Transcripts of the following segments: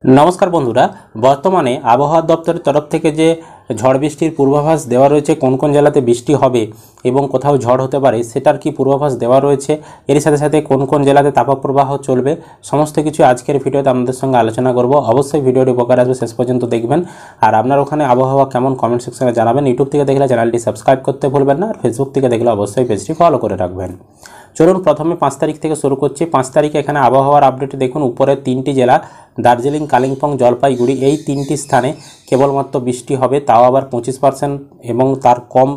नमस्कार बंधुरा बर्तमाने आबहावा दफ्तरेर तरफ थेके जे झड़ बृष्टिर पूर्वाभास देवा रयेछे कोन कोन जेलाते बृष्टि होबे एबं कोथाओ झड़ होते पारे सेटार कि पूर्वाभास देवा रयेछे एर साथे साथे कोन कोन जेलाते तापप्रवाह चलबे समस्त किछु आजकेर भिडियोते आपनादेर संगे आलोचना करब। अवश्यई भिडियोटी उपकार आसबे शेष पर्यन्त देखबेन और आपनार ओखाने आबहावा केमन कमेंट सेक्शने जानाबेन। यूट्यूब थेके देखले चैनलटी सबस्क्राइब करते भुलबेन ना और फेसबुक थेके देखले अवश्यई पेजटी फलो करे राखबेन। चलुन प्रथमे 5 तारीख থেকে शुरू করছি। 5 তারিখে এখানে আবহাওয়ার আপডেট দেখুন। উপরে তিনটি জেলা দার্জিলিং, কালিম্পং, জলপাইগুড়ি এই তিনটি স্থানে কেবলমাত্র বৃষ্টি হবে, তাও আবার 25% এবং তার কম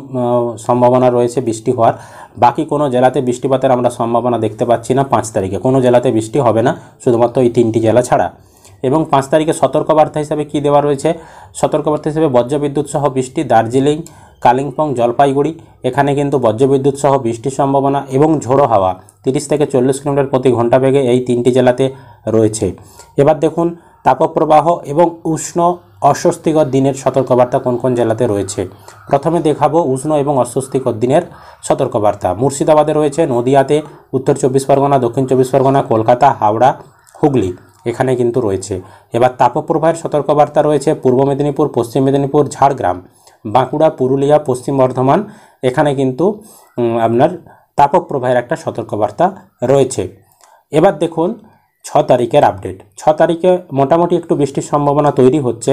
সম্ভাবনা রয়েছে বৃষ্টি হওয়ার। বাকি কোনো জেলাতে বৃষ্টিপাতের আমরা সম্ভাবনা দেখতে পাচ্ছি না। 5 তারিখে কোনো জেলাতে বৃষ্টি হবে না, শুধুমাত্র এই তিনটি জেলা ছাড়া। এবং 5 তারিখে সতর্কবার্তা হিসাবে কি দেওয়া রয়েছে? সতর্কবার্তা হিসেবে বজ্রবিদ্যুৎ সহ বৃষ্টি দার্জিলিং, কালিম্পং, জলপাইগুড়ি এখানে কিন্তু বজ্রবিদ্যুৎ সহ বৃষ্টির সম্ভাবনা এবং ঝোড়ো হাওয়া 30 থেকে 40 কিলোমিটার প্রতি ঘন্টা বেগে এই তিনটি জেলাতে রয়েছে। এবার দেখুন তাপপ্রবাহ এবং উষ্ণ অস্বস্তিকর দিনের সতর্কবার্তা কোন কোন জেলাতে রয়েছে। প্রথমে দেখাবো উষ্ণ এবং অস্বস্তিকর দিনের সতর্কবার্তা। মুর্শিদাবাদে রয়েছে, নদিয়াতে, উত্তর 24 পরগনা, দক্ষিণ 24 পরগনা, কলকাতা, হাওড়া, হুগলি এখানে কিন্তু রয়েছে। এবার তাপপ্রবাহের সতর্কবার্তা রয়েছে পূর্ব মেদিনীপুর, পশ্চিম মেদিনীপুর, ঝাড়গ্রাম, বাঁকুড়া, পুরুলিয়া, পশ্চিম বর্ধমান এখানে কিন্তু আপনার তাপপ্রবাহের একটা সতর্কবার্তা রয়েছে। এবার দেখুন 6 তারিখের আপডেট। 6 তারিখে মোটামুটি একটু বৃষ্টির সম্ভাবনা তৈরি হচ্ছে।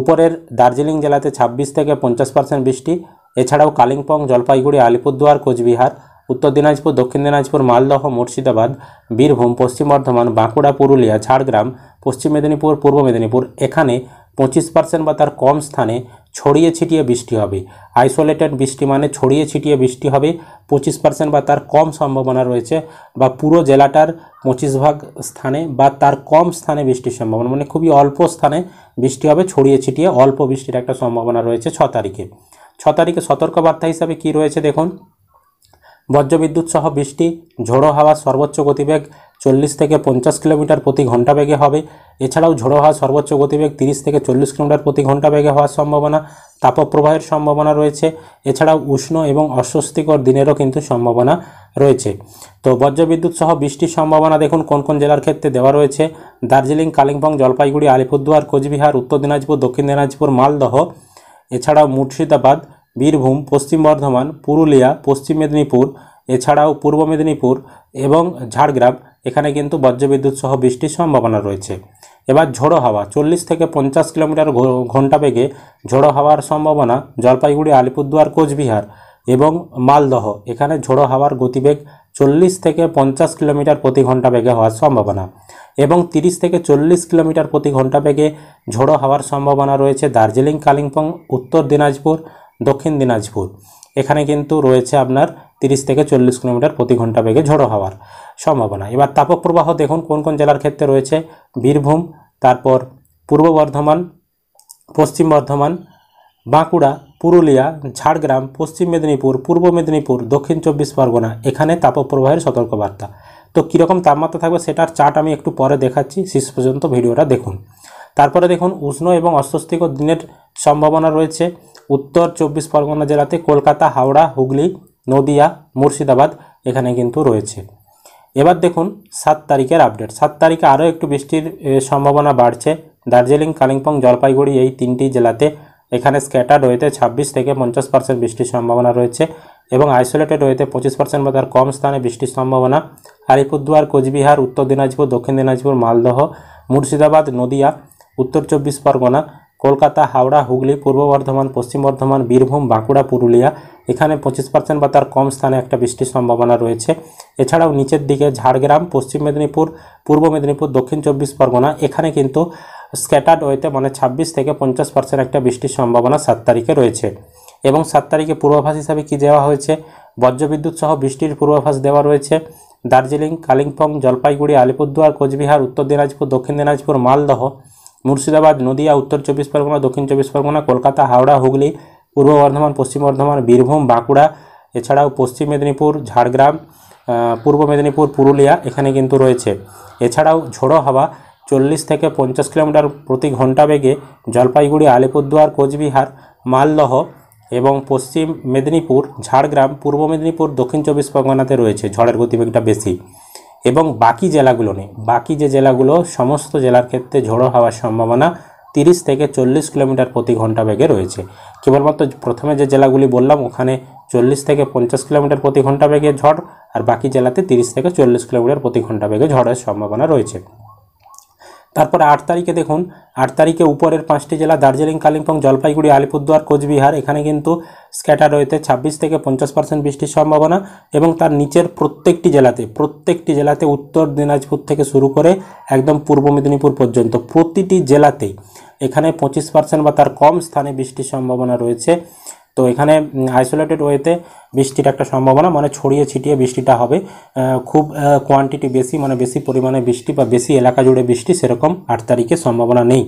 উপরের দার্জিলিং জেলাতে 26 থেকে 50% বৃষ্টি, এছাড়াও কালিম্পং, জলপাইগুড়ি, আলিপুরদুয়ার, কোচবিহার, উত্তর দিনাজপুর, দক্ষিণ দিনাজপুর, মালদহ, মুর্শিদাবাদ, বীরভূম, পশ্চিম বর্ধমান, বাঁকুড়া, পুরুলিয়া, ঝাড়গ্রাম, পশ্চিম মেদিনীপুর, পূর্ব মেদিনীপুর এখানে 25% বা তার কম স্থানে ছড়িয়ে ছিটিয়ে বৃষ্টি হবে। আইসোলেটেড বৃষ্টি মানে ছড়িয়ে ছিটিয়ে বৃষ্টি হবে। 25% বা তার কম সম্ভাবনা রয়েছে, বা পুরো জেলাটার 25% স্থানে বা তার কম স্থানে বৃষ্টির সম্ভাবনা, মানে খুবই অল্প স্থানে বৃষ্টি হবে, ছড়িয়ে ছিটিয়ে অল্প বৃষ্টির একটা সম্ভাবনা রয়েছে 6 তারিখে। 6 তারিখে সতর্কবার্তা হিসাবে কি রয়েছে দেখুন। বজ্রবিদ্যুৎ সহ বৃষ্টি, ঝোড়ো হাওয়া সর্বোচ্চ গতিবেগ 40 থেকে 50 কিলোমিটার প্রতি ঘন্টা বেগে হবে। এছাড়াও ঝোড়ো হাওয়া সর্বোচ্চ গতিবেগ 30 থেকে 40 কিলোমিটার প্রতি ঘন্টা বেগে হওয়ার সম্ভাবনা, তাপপ্রবাহের সম্ভাবনা রয়েছে। এছাড়াও উষ্ণ এবং অস্বস্তিকর দিনেরও কিন্তু সম্ভাবনা রয়েছে। তো বজ্রবিদ্যুৎ সহ বৃষ্টির সম্ভাবনা দেখুন কোন কোন জেলার ক্ষেত্রে দেওয়া রয়েছে। দার্জিলিং, কালিম্পং, জলপাইগুড়ি, আলিপুরদুয়ার, কোচবিহার, উত্তর দিনাজপুর, দক্ষিণ দিনাজপুর, মালদহ, এছাড়াও মুর্শিদাবাদ, বীরভূম, পশ্চিম বর্ধমান, পুরুলিয়া, পশ্চিম মেদিনীপুর, এছাড়াও পূর্ব মেদিনীপুর এবং ঝাড়গ্রাম এখানে কিন্তু বজ্রবিদ্যুৎ সহ বৃষ্টির সম্ভাবনা রয়েছে। এবার ঝোড়ো হাওয়া 40 থেকে 50 কিলোমিটার ঘন্টা বেগে ঝোড়ো হাওয়ার সম্ভাবনা জলপাইগুড়ি, আলিপুরদুয়ার, কোচবিহার এবং মালদহ এখানে ঝোড়ো হাওয়ার গতিবেগ 40 থেকে 50 কিলোমিটার প্রতি ঘন্টা বেগে হওয়ার সম্ভাবনা, এবং 30 থেকে 40 কিলোমিটার প্রতি ঘন্টা বেগে ঝোড়ো হাওয়ার সম্ভাবনা রয়েছে দার্জিলিং, কালিম্পং, উত্তর দিনাজপুর, দক্ষিণ দিনাজপুর এখানে কিন্তু রয়েছে আপনার 30 থেকে 40 কিলোমিটার প্রতি ঘন্টা বেগে ঝোড়ো হাওয়ার সম্ভাবনা। এবার তাপপ্রবাহ দেখুন কোন কোন জেলার ক্ষেত্রে রয়েছে। বীরভূম, তারপর পূর্ব বর্ধমান, পশ্চিম বর্ধমান, বাঁকুড়া, পুরুলিয়া, ঝাড়গ্রাম, পশ্চিম মেদিনীপুর, পূর্ব মেদিনীপুর, দক্ষিণ 24 পরগনা এখানে তাপপ্রবাহের সতর্কবার্তা। তো কীরকম তাপমাত্রা থাকবে সেটার চার্ট আমি একটু পরে দেখাচ্ছি, শেষ পর্যন্ত ভিডিওটা দেখুন। তারপরে দেখুন উষ্ণ এবং অস্বস্তিকর দিনের সম্ভাবনা রয়েছে উত্তর 24 পরগনা জেলাতে, কলকাতা, হাওড়া, হুগলি, নদিয়া, মুর্শিদাবাদ এখানে কিন্তু রয়েছে। এবার দেখুন 7 তারিখের আপডেট। 7 তারিখে আরও একটু বৃষ্টির সম্ভাবনা বাড়ছে। দার্জিলিং, কালিম্পং, জলপাইগুড়ি এই তিনটি জেলাতে এখানে স্ক্যাটার্ড ওয়েতে 26 থেকে 50% বৃষ্টির সম্ভাবনা রয়েছে, এবং আইসোলেটেড ওয়েতে 25% বা তার কম স্থানে বৃষ্টির সম্ভাবনা আলিপুরদুয়ার, কোচবিহার, উত্তর দিনাজপুর, দক্ষিণ দিনাজপুর, মালদহ, মুর্শিদাবাদ, নদিয়া, উত্তর 24 পরগনা, কলকাতা, হাওড়া, হুগলি, পূর্ব বর্ধমান, পশ্চিম বর্ধমান, বীরভূম, বাঁকুড়া, পুরুলিয়া এখানে 25% বা তার কম স্থানে একটা বৃষ্টির সম্ভাবনা রয়েছে। এছাড়াও নিচের দিকে ঝাড়গ্রাম, পশ্চিম মেদিনীপুর, পূর্ব মেদিনীপুর, দক্ষিণ 24 পরগনা এখানে কিন্তু স্ক্যাটার্ড ওয়েতে মানে 26 থেকে 50% একটা বৃষ্টির সম্ভাবনা 7 তারিখে রয়েছে। এবং 7 তারিখে পূর্বাভাস হিসাবে কি দেওয়া হয়েছে? বজ্রবিদ্যুৎ সহ বৃষ্টির পূর্বাভাস দেওয়া রয়েছে দার্জিলিং, কালিম্পং, জলপাইগুড়ি, আলিপুরদুয়ার, কোচবিহার, উত্তর দিনাজপুর, দক্ষিণ দিনাজপুর, মালদহ, মুর্শিদাবাদ, নদিয়া, উত্তর 24 পরগনা, দক্ষিণ 24 পরগনা, কলকাতা, হাওড়া, হুগলি, পূর্ব বর্ধমান, পশ্চিম বর্ধমান, বীরভূম, বাঁকুড়া, এছাড়াও পশ্চিম মেদিনীপুর, ঝাড়গ্রাম, পূর্ব মেদিনীপুর, পুরুলিয়া এখানে কিন্তু রয়েছে। এছাড়াও ঝোড়ো হাওয়া 40 থেকে 50 কিলোমিটার প্রতি ঘন্টা বেগে জলপাইগুড়ি, আলিপুরদুয়ার, কোচবিহার, মালদহ এবং পশ্চিম মেদিনীপুর, ঝাড়গ্রাম, পূর্ব মেদিনীপুর, দক্ষিণ 24 পরগনাতে রয়েছে ঝড়ের গতিবেগটা বেশি। এবং বাকি জেলাগুলো নেই, বাকি যে জেলাগুলো সমস্ত জেলার ক্ষেত্রে ঝোড়ো হাওয়ার সম্ভাবনা 30 থেকে 40 কিলোমিটার প্রতি ঘন্টা বেগে রয়েছে। কেবলমাত্র প্রথমে যে জেলাগুলি বললাম ওখানে 40 থেকে 50 কিলোমিটার প্রতি ঘন্টা বেগে ঝড়, আর বাকি জেলাতে 30 থেকে 40 কিলোমিটার প্রতি ঘন্টা বেগে ঝড়ের সম্ভাবনা রয়েছে। তারপরে 8 তারিখে দেখুন, 8 তারিখে উপরের 5টি জেলা দার্জিলিং, কালিম্পং, জলপাইগুড়ি, আলিপুরদুয়ার, কোচবিহার, এখানে কিন্তু স্ক্যাটার রয়েছে 26 থেকে 50% বৃষ্টির সম্ভাবনা। এবং তার নিচের প্রত্যেকটি জেলাতে উত্তর দিনাজপুর থেকে শুরু করে একদম পূর্ব মেদিনীপুর পর্যন্ত প্রতিটি জেলাতেই এখানে 25% বা তার কম স্থানে বৃষ্টির সম্ভাবনা রয়েছে। তো এখানে আইসোলেটেড ওয়েতে বৃষ্টির একটা সম্ভাবনা, মানে ছড়িয়ে ছিটিয়ে বৃষ্টিটা হবে, খুব কোয়ান্টিটি বেশি, মানে বেশি পরিমাণে বৃষ্টি বা বেশি এলাকা জুড়ে বৃষ্টি সেরকম 8 তারিখে সম্ভাবনা নেই।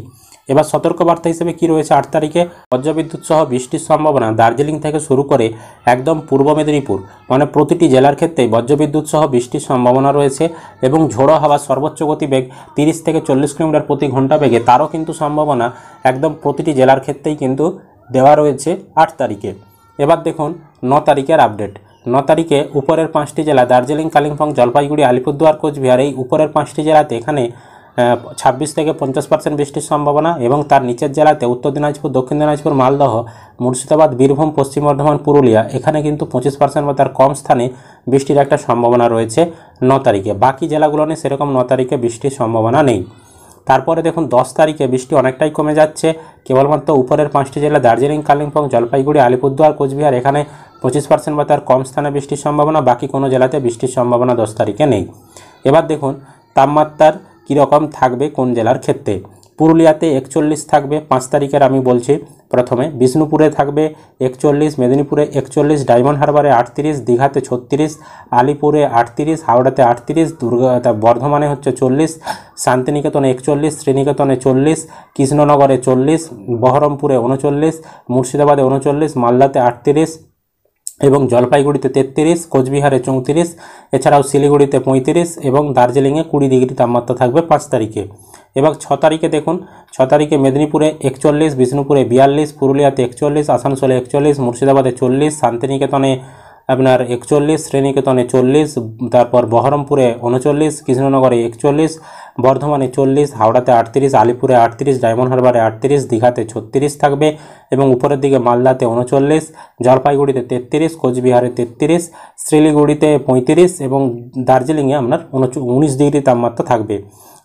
এবার সতর্কবার্তা হিসেবে কি রয়েছে 8 তারিখে? বজ্রবিদ্যুৎ সহ বৃষ্টির সম্ভাবনা দার্জিলিং থেকে শুরু করে একদম পূর্ব মেদিনীপুর, মানে প্রতিটি জেলার ক্ষেত্রে বজ্রবিদ্যুৎ সহ বৃষ্টির সম্ভাবনা রয়েছে। এবং ঝোড়ো হাওয়া সর্বোচ্চ গতিবেগ 30 থেকে 40 কিলোমিটার প্রতি ঘন্টা বেগে, তারও কিন্তু সম্ভাবনা একদম প্রতিটি জেলার ক্ষেত্রেই কিন্তু দেওয়া রয়েছে 8 তারিখে। এবার দেখুন 9 তারিখের আপডেট। 9 তারিখে উপরের 5টি জেলা দার্জিলিং, কালিম্পং, জলপাইগুড়ি, আলিপুরদুয়ার, কোচবিহার, এই উপরের 5টি জেলাতে এখানে 26 থেকে 50% বৃষ্টির সম্ভাবনা। এবং তার নিচের জেলাতে উত্তর দিনাজপুর, দক্ষিণ দিনাজপুর, মালদহ, মুর্শিদাবাদ, বীরভূম, পশ্চিম বর্ধমান, পুরুলিয়া, এখানে কিন্তু 25% বা তার কম স্থানে বৃষ্টির একটা সম্ভাবনা রয়েছে 9 তারিখে। বাকি জেলাগুলো নিয়ে সেরকম 9 তারিখে বৃষ্টির সম্ভাবনা নেই। তারপরে দেখুন 10 তারিখে বৃষ্টি অনেকটাই কমে যাচ্ছে। কেবলমাত্র উপরের 5টি জেলা দার্জিলিং, কালিম্পং, জলপাইগুড়ি, আলিপুরদুয়ার, কোচবিহার, এখানে 25% বা তার কম স্থানে বৃষ্টির সম্ভাবনা। বাকি কোনো জেলাতে বৃষ্টির সম্ভাবনা 10 তারিখে নেই। এবার দেখুন তাপমাত্রার কীরকম থাকবে কোন জেলার ক্ষেত্রে। পুরুলিয়াতে 41 থাকবে 5 তারিখের, আমি বলছি প্রথমে। বিষ্ণুপুরে থাকবে 41, মেদিনীপুরে 41, ডায়মন্ড হারবারে 38, দীঘাতে 36, আলিপুরে 38, হাওড়াতে 38, বর্ধমানে হচ্ছে 40, শান্তিনিকেতনে 41, শ্রীনিকেতনে 40, কৃষ্ণনগরে 40, বহরমপুরে 39, মুর্শিদাবাদে 39, মালদাতে 38 এবং জলপাইগুড়িতে 33, কোচবিহারে 34, এছাড়াও শিলিগুড়িতে 35 এবং দার্জিলিংয়ে 20 ডিগ্রি তাপমাত্রা থাকবে 5 তারিখে। এবং 6 তারিখে দেখুন, 6 তারিখে মেদিনীপুরে 41, বিষ্ণুপুরে 42, পুরুলিয়াতে 41, আসানসোলে 41, মুর্শিদাবাদে 40, শান্তিনিকেতনে আপনার 41, শ্রীনিকেতনে 40, তারপর বহরমপুরে 39, কৃষ্ণনগরে 41, বর্ধমানে 40, হাওড়াতে 38, আলিপুরে 38, ডায়মন্ড হারবারে 38, দীঘাতে 36 থাকবে এবং উপরের দিকে মালদাতে 39, জলপাইগুড়িতে 33, কোচবিহারে 33, শিলিগুড়িতে 35 এবং দার্জিলিংয়ে আপনার 19 ডিগ্রি তাপমাত্রা থাকবে।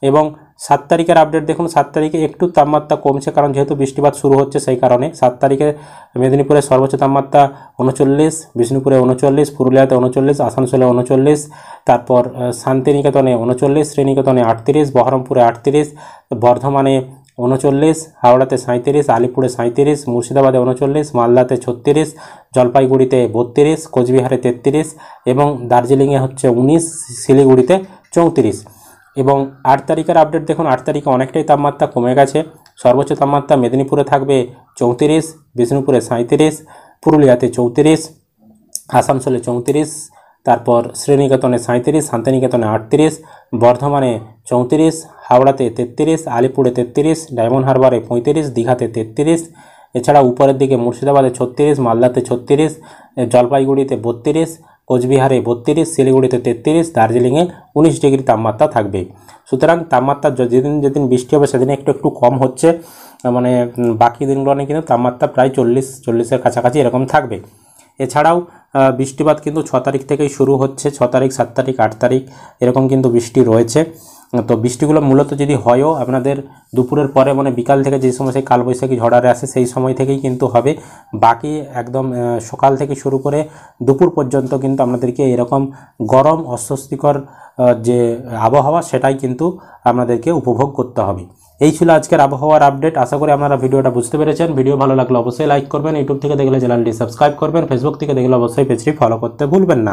এবং 7 তারিখের আপডেট দেখুন, 7 তারিখে একটু তাপমাত্রা কমছে, কারণ যেহেতু বৃষ্টিপাত শুরু হচ্ছে সেই কারণে। 7 তারিখে মেদিনীপুরে সর্বোচ্চ তাপমাত্রা 39, বিষ্ণুপুরে 39, পুরুলিয়াতে 39, আসানসোলে 39, তারপর শান্তিনিকেতনে 39, শ্রীনিকেতনে 38, বহরমপুরে 38, বর্ধমানে 39, হাওড়াতে 37, আলিপুরে 37, মুর্শিদাবাদে 39, মালদাতে 36, জলপাইগুড়িতে 32, কোচবিহারে 33 এবং দার্জিলিংয়ে হচ্ছে 19, শিলিগুড়িতে 34। এবং 8 তারিখের আপডেট দেখুন, 8 তারিখে অনেকটাই তাপমাত্রা কমে গেছে। সর্বোচ্চ তাপমাত্রা মেদিনীপুরে থাকবে 34, বিষ্ণুপুরে 37, পুরুলিয়াতে 34, আসানসোলে 34, তারপর শ্রীনিকেতনে 37, শান্তিনিকেতনে 38, বর্ধমানে 34, হাওড়াতে 33, আলিপুরে 33, ডায়মন্ড হারবারে 35, দীঘাতে 33, এছাড়া উপরের দিকে মুর্শিদাবাদে 36, মালদাতে 36, জলপাইগুড়িতে 32, কোচবিহারে 32, শিলিগুড়িতে 33, দার্জিলিংয়ে 19 ডিগ্রি তাপমাত্রা থাকবে। সুতরাং তাপমাত্রা যেদিন যেদিন বৃষ্টি হবে সেদিন একটু একটু কম হচ্ছে, মানে বাকি দিনগুলো কিন্তু তাপমাত্রা প্রায় 40-40-এর কাছাকাছি এরকম থাকবে। এছাড়াও বৃষ্টিপাত কিন্তু 6 তারিখ থেকেই শুরু হচ্ছে, 6 তারিখ, 7 তারিখ, 8 তারিখ এরকম কিন্তু বৃষ্টি রয়েছে। তো বৃষ্টিগুলো মূলত যদি হয়ও আপনাদের দুপুরের পরে, মানে বিকাল থেকে যে সময় সেই কালবৈশাখী ঝড়ারে আসে সেই সময় থেকেই কিন্তু হবে। বাকি একদম সকাল থেকে শুরু করে দুপুর পর্যন্ত কিন্তু আপনাদেরকে এরকম গরম অস্বস্তিকর যে আবহাওয়া সেটাই কিন্তু আপনাদেরকে উপভোগ করতে হবে। এই ছিল আজকের আবহাওয়ার আপডেট। আশা করি আপনারা ভিডিওটা বুঝতে পেরেছেন। ভিডিও ভালো লাগলে অবশ্যই লাইক করবেন, ইউটিউব থেকে দেখলে চ্যানেলটি সাবস্ক্রাইব করবেন, ফেসবুক থেকে দেখলে অবশ্যই পেজটি ফলো করতে ভুলবেন না।